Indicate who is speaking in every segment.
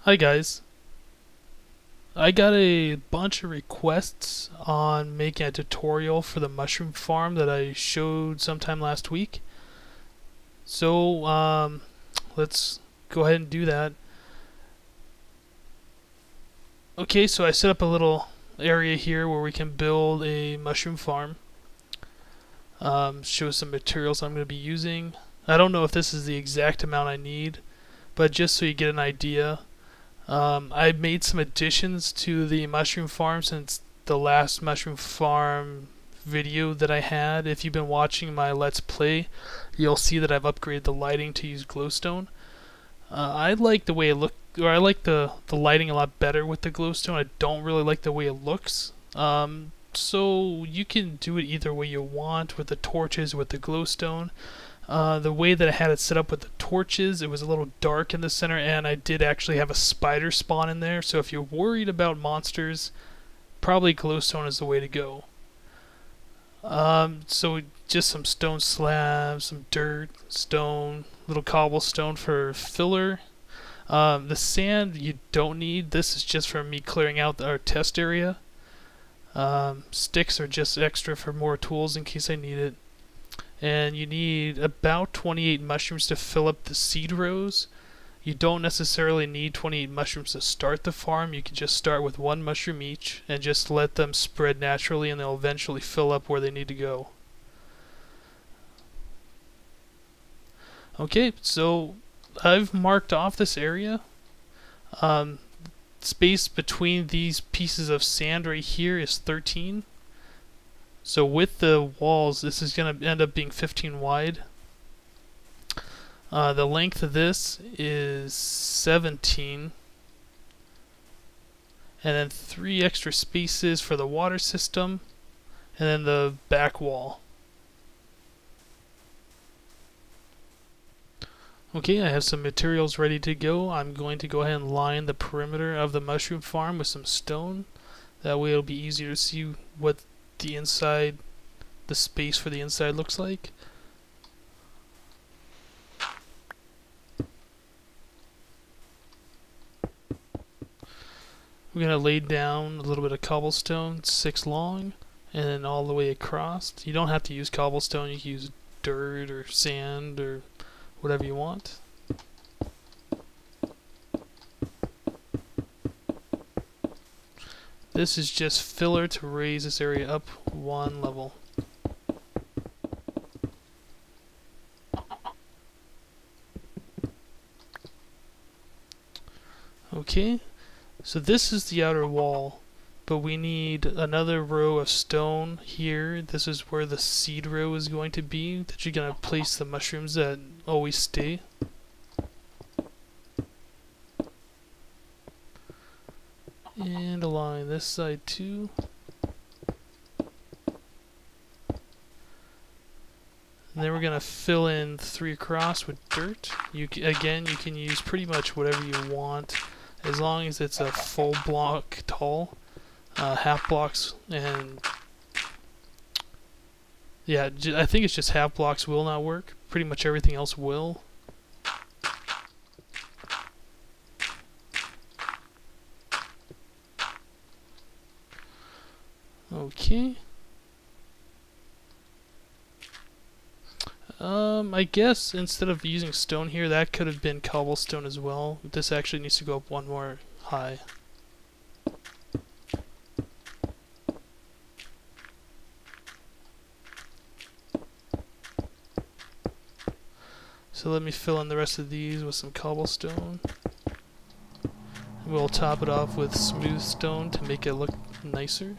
Speaker 1: Hi guys. I got a bunch of requests on making a tutorial for the mushroom farm that I showed sometime last week. So let's go ahead and do that. Okay, so I set up a little area here where we can build a mushroom farm. Show some materials I'm going to be using. I don't know if this is the exact amount I need, but just so you get an idea. I made some additions to the mushroom farm since the last mushroom farm video that I had. If you've been watching my Let's Play, you'll see that I've upgraded the lighting to use glowstone. I like the way it look, or I like the lighting a lot better with the glowstone. I don't really like the way it looks. So you can do it either way you want, with the torches, with the glowstone. The way that I had it set up with the torches, it was a little dark in the center, and I did actually have a spider spawn in there, so if you're worried about monsters, probably glowstone is the way to go. So just some stone slabs, some dirt, stone, little cobblestone for filler. The sand you don't need. This is just for me clearing out our test area. Sticks are just extra for more tools in case I need it. And you need about 28 mushrooms to fill up the seed rows. You don't necessarily need 28 mushrooms to start the farm. You can just start with one mushroom each and just let them spread naturally, and they'll eventually fill up where they need to go. Okay, so I've marked off this area. Space between these pieces of sand right here is 13. So with the walls, this is going to end up being 15 wide. The length of this is 17. And then 3 extra spaces for the water system. And then the back wall. Okay, I have some materials ready to go. I'm going to go ahead and line the perimeter of the mushroom farm with some stone. That way it'll be easier to see what the inside, the space for the inside looks like. We're going to lay down a little bit of cobblestone, 6 long, and then all the way across. You don't have to use cobblestone, you can use dirt or sand or whatever you want. This is just filler to raise this area up 1 level. Okay, so this is the outer wall, but we need another row of stone here. This is where the seed row is going to be, that you're going to place the mushrooms that always stay. And along this side too. And then we're going to fill in 3 across with dirt. Again, you can use pretty much whatever you want, as long as it's a full block tall. Half blocks and yeah, I think it's just half blocks will not work. Pretty much everything else will. Okay. I guess instead of using stone here, that could have been cobblestone as well. This actually needs to go up 1 more high. So let me fill in the rest of these with some cobblestone. And we'll top it off with smooth stone to make it look nicer.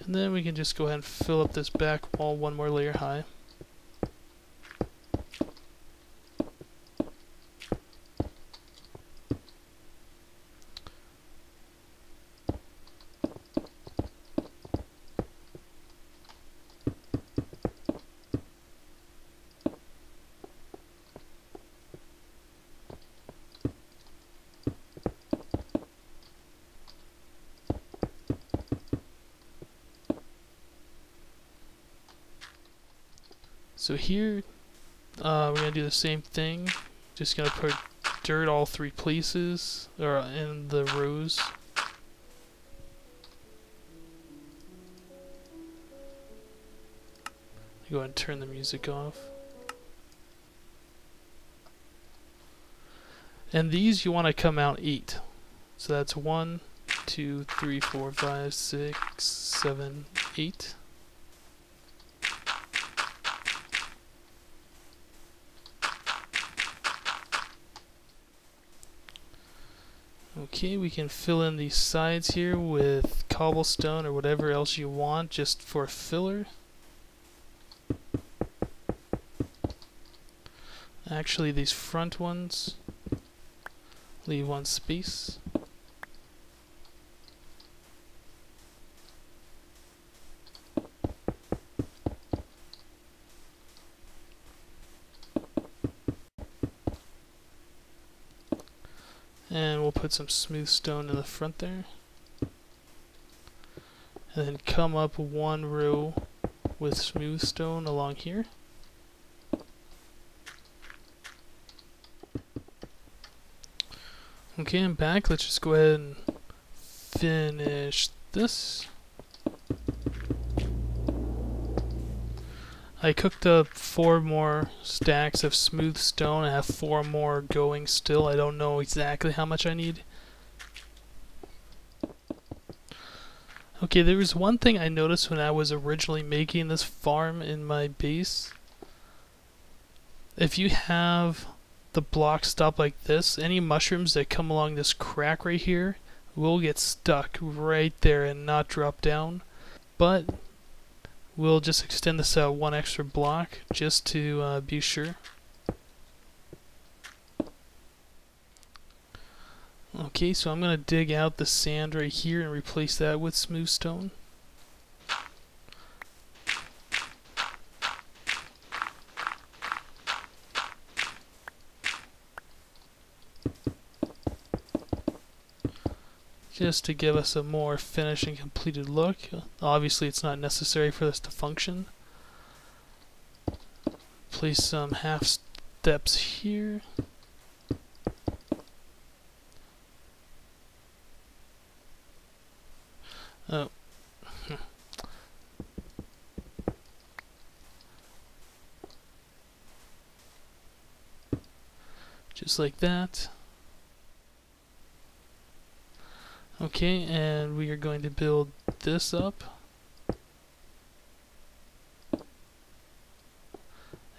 Speaker 1: And then we can just go ahead and fill up this back wall 1 more layer high. So here we're gonna do the same thing. Just gonna put dirt all 3 places, or in the rows. Go ahead and turn the music off. And these you want to come out 8. So that's 1, 2, 3, 4, 5, 6, 7, 8. Okay, we can fill in these sides here with cobblestone or whatever else you want just for filler. Actually, these front ones, leave 1 space. And we'll put some smooth stone in the front there. And then come up 1 row with smooth stone along here. Okay, I'm back. Let's just go ahead and finish this. I cooked up 4 more stacks of smooth stone. I have 4 more going still. I don't know exactly how much I need. Okay, there was one thing I noticed when I was originally making this farm in my base. If you have the block stop like this, any mushrooms that come along this crack right here will get stuck right there and not drop down. But we'll just extend this out 1 extra block just to be sure. Okay, so I'm going to dig out the sand right here and replace that with smooth stone. Just to give us a more finished and completed look. Obviously it's not necessary for this to function. Place some half steps here. Oh. Just like that. Okay, and we are going to build this up.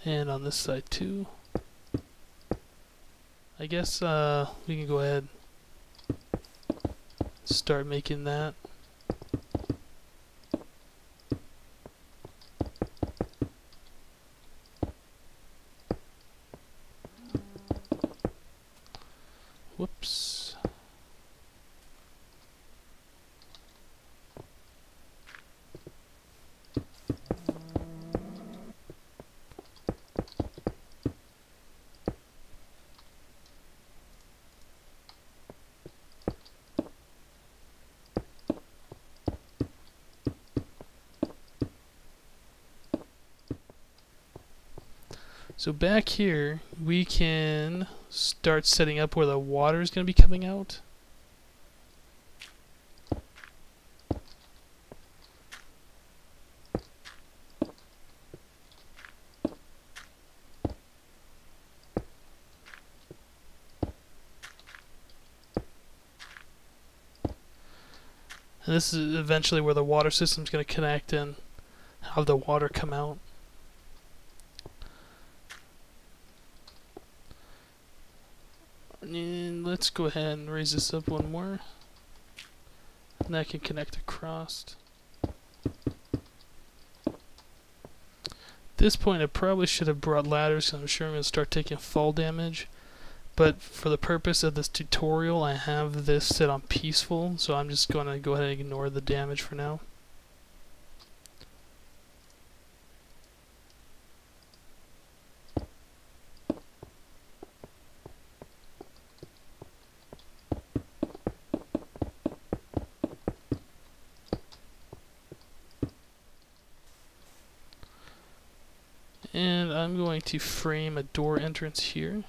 Speaker 1: And on this side too. I guess we can go ahead and start making that. Whoops. So back here, we can start setting up where the water is going to be coming out. And this is eventually where the water system is going to connect and have the water come out. And let's go ahead and raise this up 1 more. And that can connect across. At this point I probably should have brought ladders because I'm sure I'm going to start taking fall damage. But for the purpose of this tutorial I have this set on peaceful, so I'm just going to go ahead and ignore the damage for now. And I'm going to frame a door entrance here.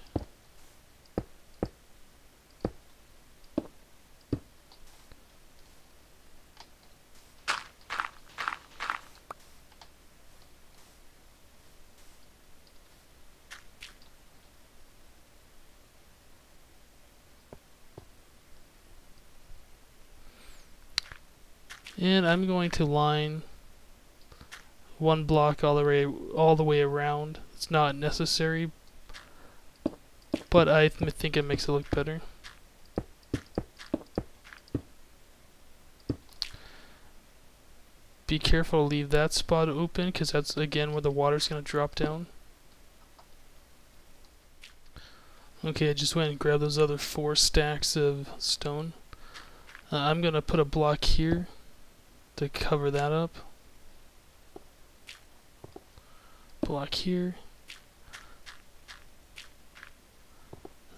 Speaker 1: And I'm going to line one block all the way around. It's not necessary, but I think it makes it look better. Be careful to leave that spot open, because that's again where the water's going to drop down. Okay, I just went and grabbed those other 4 stacks of stone. I'm going to put a block here to cover that up. Block here.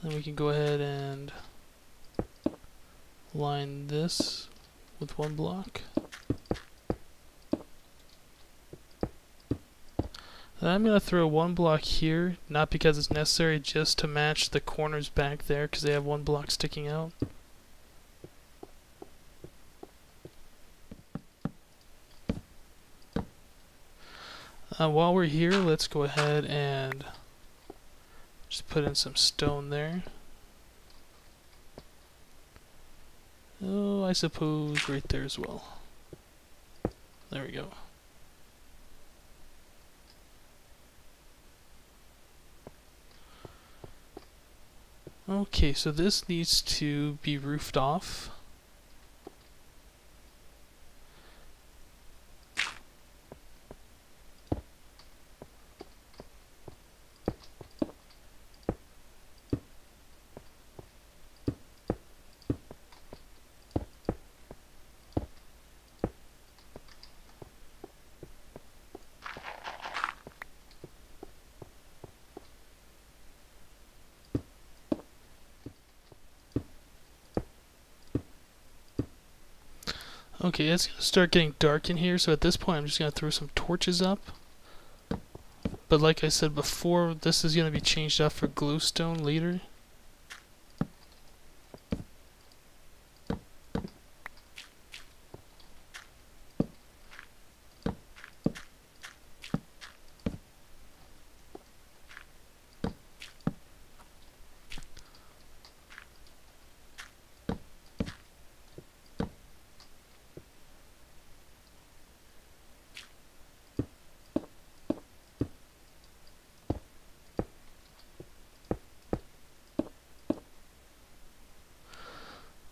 Speaker 1: Then we can go ahead and line this with 1 block. Then I'm going to throw 1 block here, not because it's necessary, just to match the corners back there because they have 1 block sticking out. While we're here, let's go ahead and just put in some stone there. Oh, I suppose right there as well. There we go. Okay, so this needs to be roofed off. Okay, it's going to start getting dark in here, so at this point I'm just going to throw some torches up. But like I said before, this is going to be changed up for glowstone later.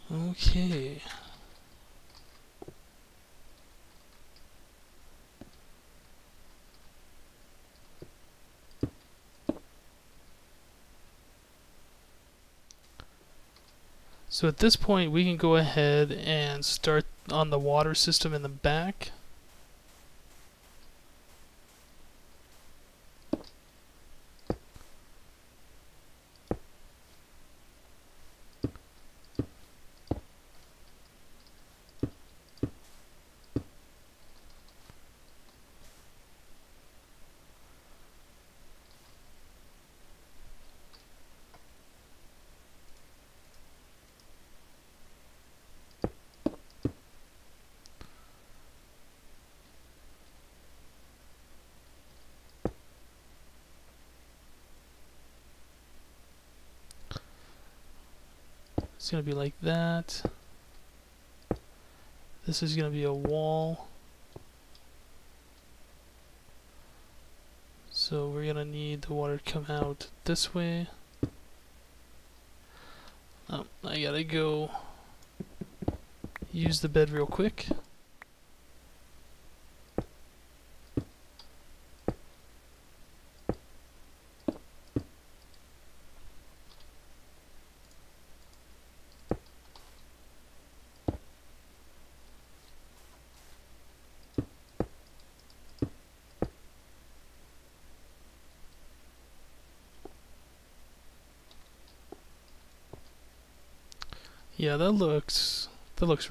Speaker 1: Okay. So at this point we can go ahead and start on the water system in the back. It's going to be like that. This is going to be a wall. So we're going to need the water to come out this way. Oh, I gotta go use the bed real quick. Yeah, that looks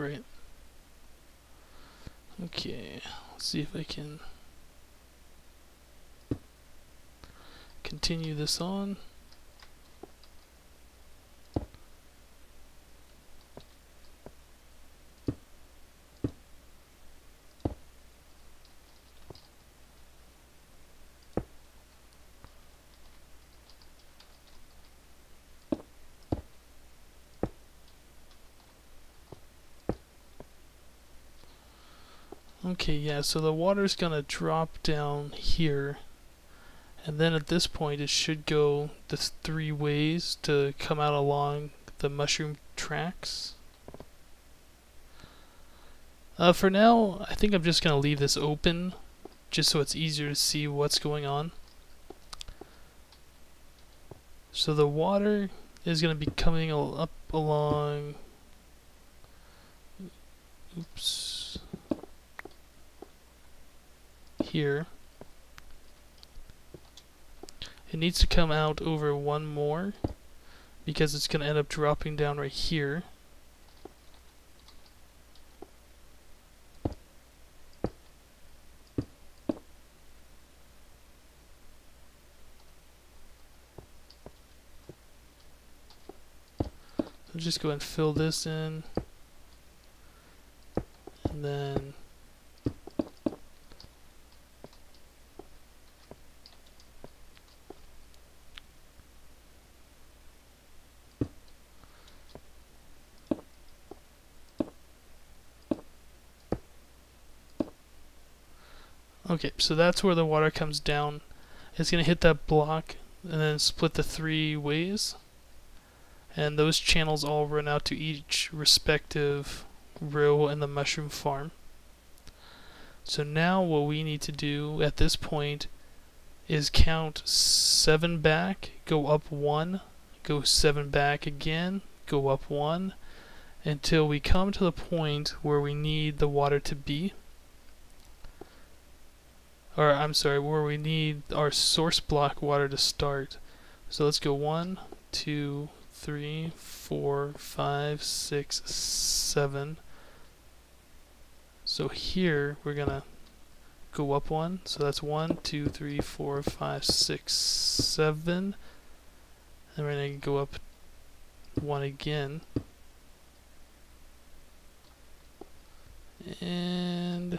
Speaker 1: right. Okay, let's see if I can. continue this on. Okay, yeah, so the water's gonna drop down here, and then at this point it should go the 3 ways to come out along the mushroom tracks. For now, I think I'm just gonna leave this open, just so it's easier to see what's going on. So the water is gonna be coming up along. Oops. Here. It needs to come out over one more because it's going to end up dropping down right here. So just go ahead and fill this in, and then okay, so that's where the water comes down. It's going to hit that block and then split the 3 ways. And those channels all run out to each respective row in the mushroom farm. So now what we need to do at this point is count 7 back, go up 1, go 7 back again, go up 1, until we come to the point where we need the water to be. Or I'm sorry, where we need our source block water to start. So let's go 1, 2, 3, 4, 5, 6, 7. So here we're gonna go up 1. So that's 1, 2, 3, 4, 5, 6, 7. And we're gonna go up 1 again. And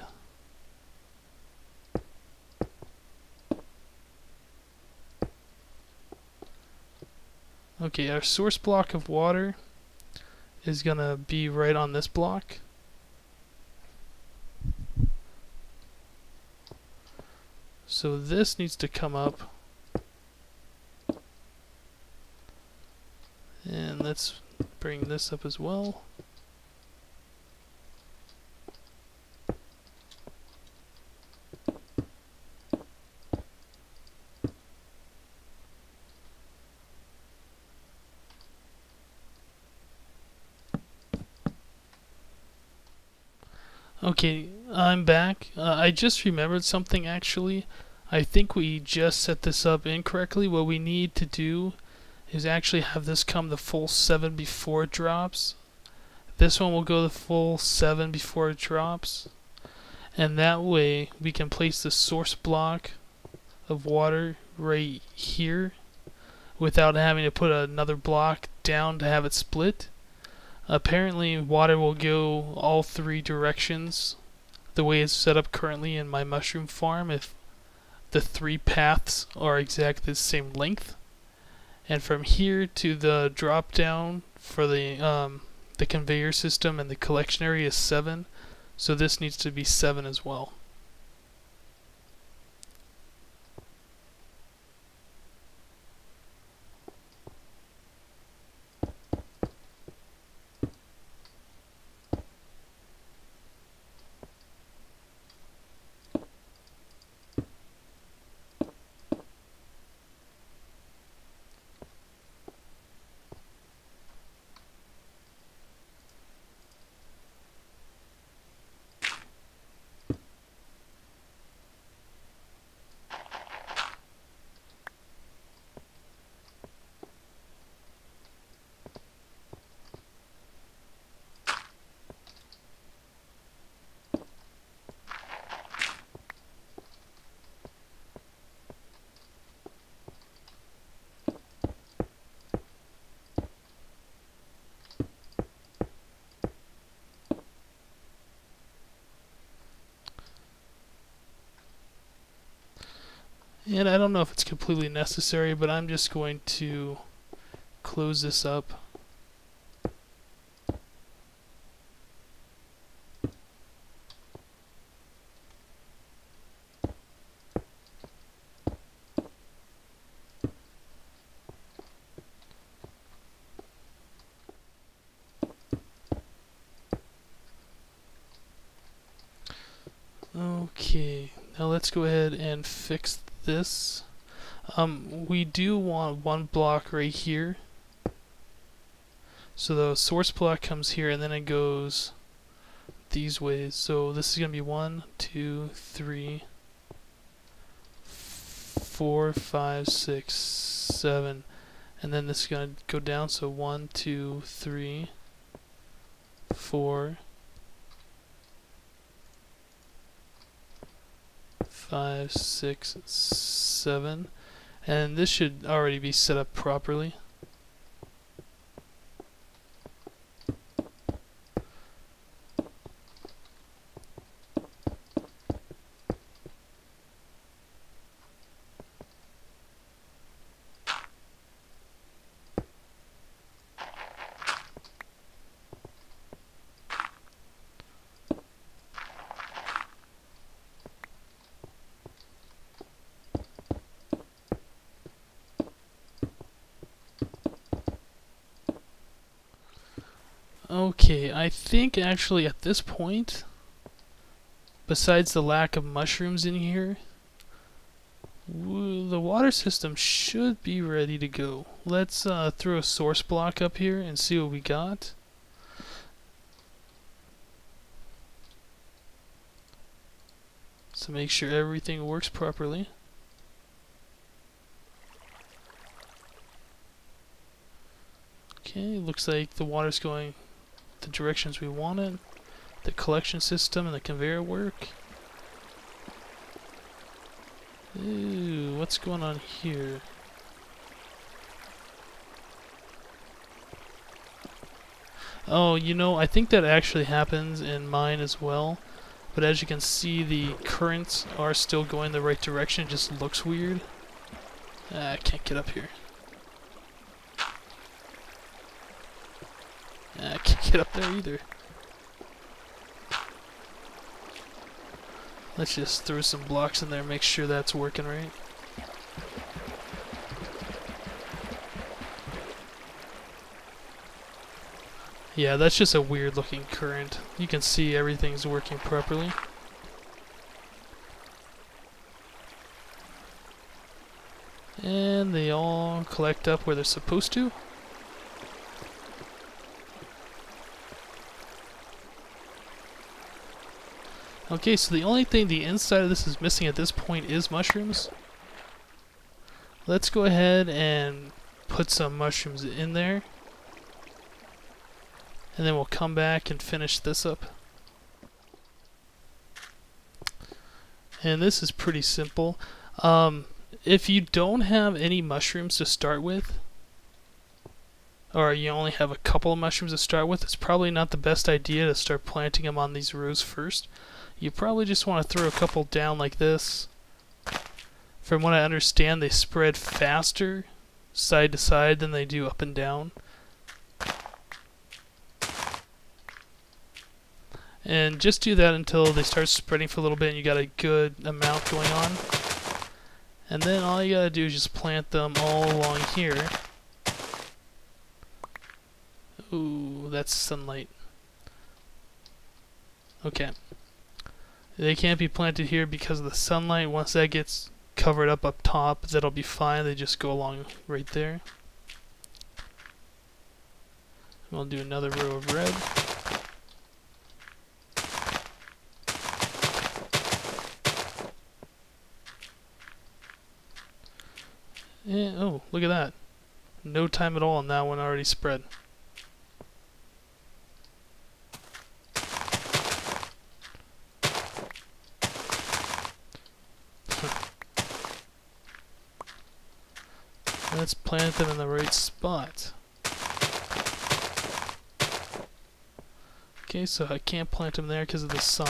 Speaker 1: okay, our source block of water is gonna be right on this block. So this needs to come up. And let's bring this up as well. Okay, I'm back. I just remembered something actually. I think we just set this up incorrectly. What we need to do is actually have this come the full 7 before it drops. This one will go the full 7 before it drops. And that way we can place the source block of water right here without having to put another block down to have it split. Apparently water will go all 3 directions the way it's set up currently in my mushroom farm if the 3 paths are exactly the same length. And from here to the drop down for the conveyor system and the collection area is 7, so this needs to be 7 as well. And I don't know if it's completely necessary, but I'm just going to close this up. Okay, now let's go ahead and fix this. We do want one block right here. So the source block comes here and then it goes these ways. So this is going to be 1, 2, 3, 4, 5, 6, 7. And then this is going to go down. So 1, 2, 3, 4, 5, 6, 7, and this should already be set up properly. Okay, I think actually at this point, besides the lack of mushrooms in here, the water system should be ready to go. Let's throw a source block up here and see what we got. So make sure everything works properly. Okay, looks like the water's going the directions we wanted. The collection system and the conveyor work. Ooh, what's going on here? Oh, you know, I think that actually happens in mine as well. But as you can see, the currents are still going the right direction. It just looks weird. I can't get up here. I can't get up there either. Let's just throw some blocks in there and make sure that's working right. Yeah, that's just a weird looking current. You can see everything's working properly. And they all collect up where they're supposed to. Okay, so the only thing the inside of this is missing at this point is mushrooms. Let's go ahead and put some mushrooms in there. And then we'll come back and finish this up. And this is pretty simple. If you don't have any mushrooms to start with, or you only have a couple of mushrooms to start with, it's probably not the best idea to start planting them on these rows first. You probably just want to throw a couple down like this. From what I understand, they spread faster side to side than they do up and down. And just do that until they start spreading for a little bit and you got a good amount going on. And then all you gotta do is just plant them all along here. Ooh, that's sunlight. Okay. They can't be planted here because of the sunlight. Once that gets covered up top, that'll be fine. They just go along right there. We'll do another row of red. And, oh, look at that. No time at all and that one already spread. Let's plant them in the right spot. Okay, so I can't plant them there because of the sun.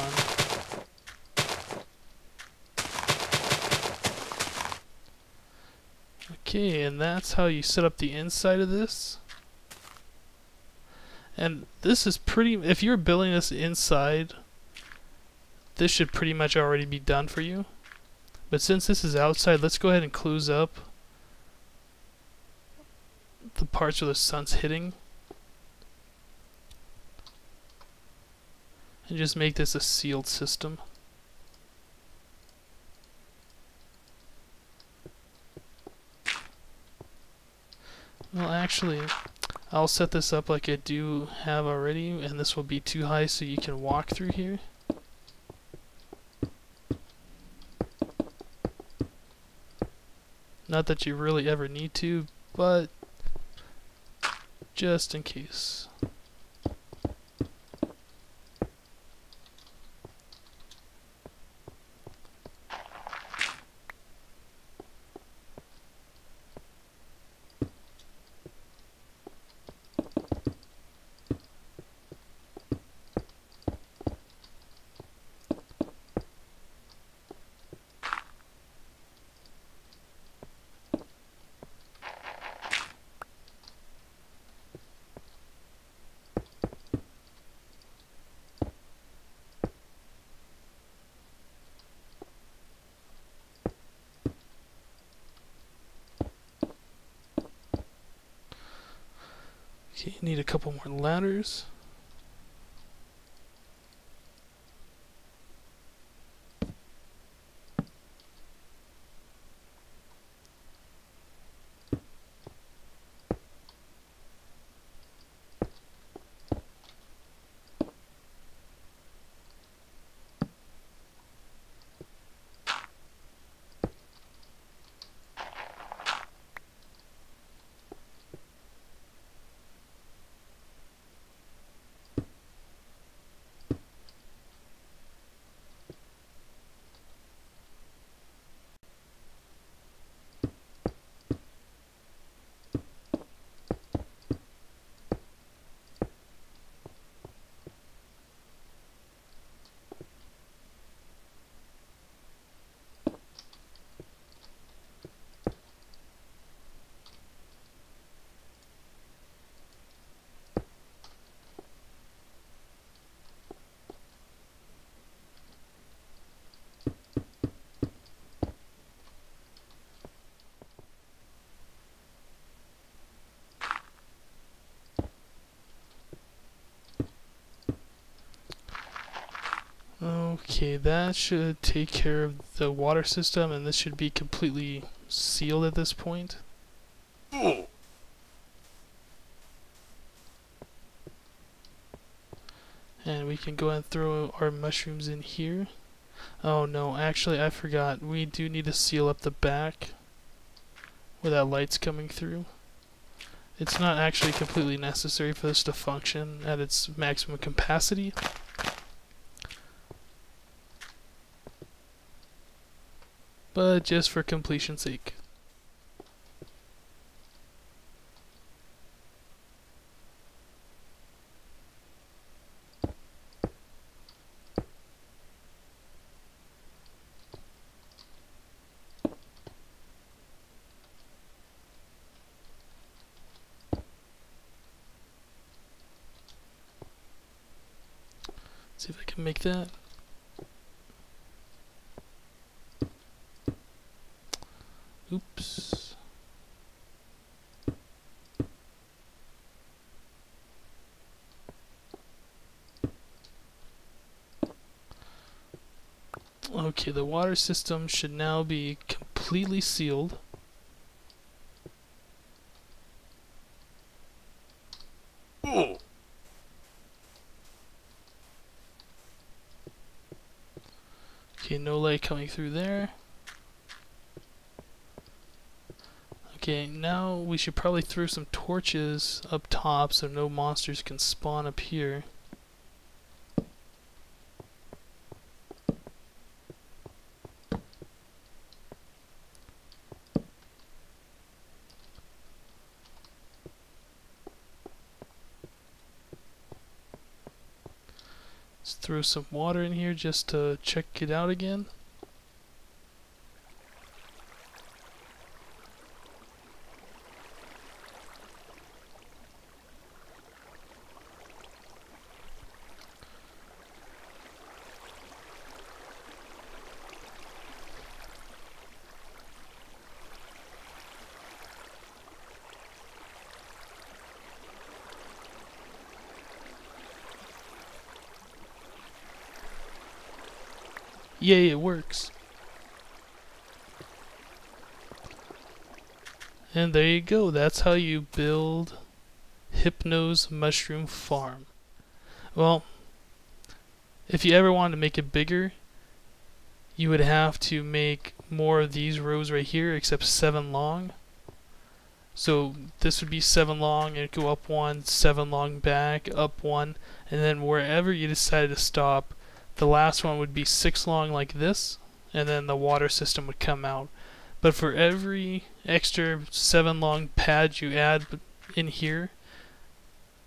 Speaker 1: Okay, and that's how you set up the inside of this. And this is pretty, if you're building this inside, this should pretty much already be done for you. But since this is outside, let's go ahead and close up the parts where the sun's hitting. And just make this a sealed system. Well, actually, I'll set this up like I do have already, and this will be too high so you can walk through here. Not that you really ever need to, but just in case. Okay, need a couple more ladders. Okay, that should take care of the water system, and this should be completely sealed at this point. And we can go and throw our mushrooms in here. Oh no, actually I forgot. We do need to seal up the back where that light's coming through. It's not actually completely necessary for this to function at its maximum capacity. But just for completion's sake. See if I can make that. Oops. Okay, the water system should now be completely sealed. Okay, no light coming through there. Okay, now we should probably throw some torches up top so no monsters can spawn up here. Let's throw some water in here just to check it out again. Yay, it works. And there you go. That's how you build Hypno's mushroom farm. Well, if you ever wanted to make it bigger, you would have to make more of these rows right here, except 7 long. So this would be 7 long, and go up 1, 7 long back, up 1, and then wherever you decided to stop, the last one would be 6 long like this, and then the water system would come out. But for every extra 7 long pad you add in here,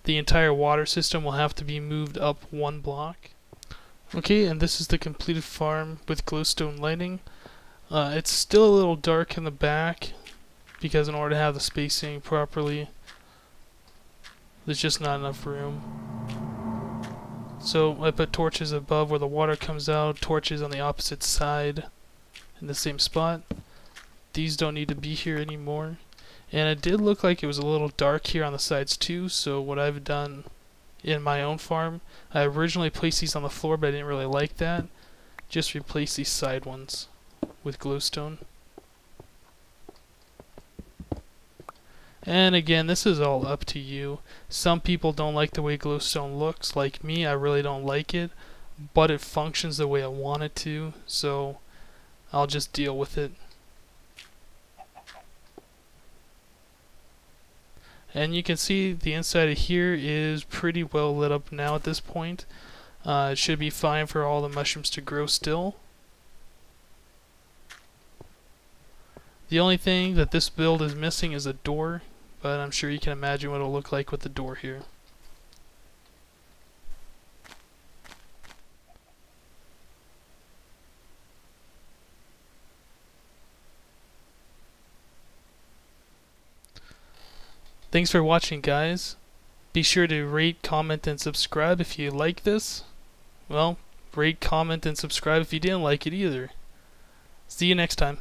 Speaker 1: the entire water system will have to be moved up 1 block. Okay, and this is the completed farm with glowstone lighting. It's still a little dark in the back because in order to have the spacing properly, there's just not enough room. So I put torches above where the water comes out, torches on the opposite side in the same spot. These don't need to be here anymore. And it did look like it was a little dark here on the sides too, so what I've done in my own farm, I originally placed these on the floor, but I didn't really like that. Just replace these side ones with glowstone. And again, this is all up to you. Some people don't like the way glowstone looks. Like me, I really don't like it, but it functions the way I want it to, so I'll just deal with it. And you can see the inside of here is pretty well lit up now at this point. It should be fine for all the mushrooms to grow still. The only thing that this build is missing is a door, but I'm sure you can imagine what it'll look like with the door here. Thanks for watching, guys. Be sure to rate, comment, and subscribe if you like this. Well, rate, comment, and subscribe if you didn't like it either. See you next time.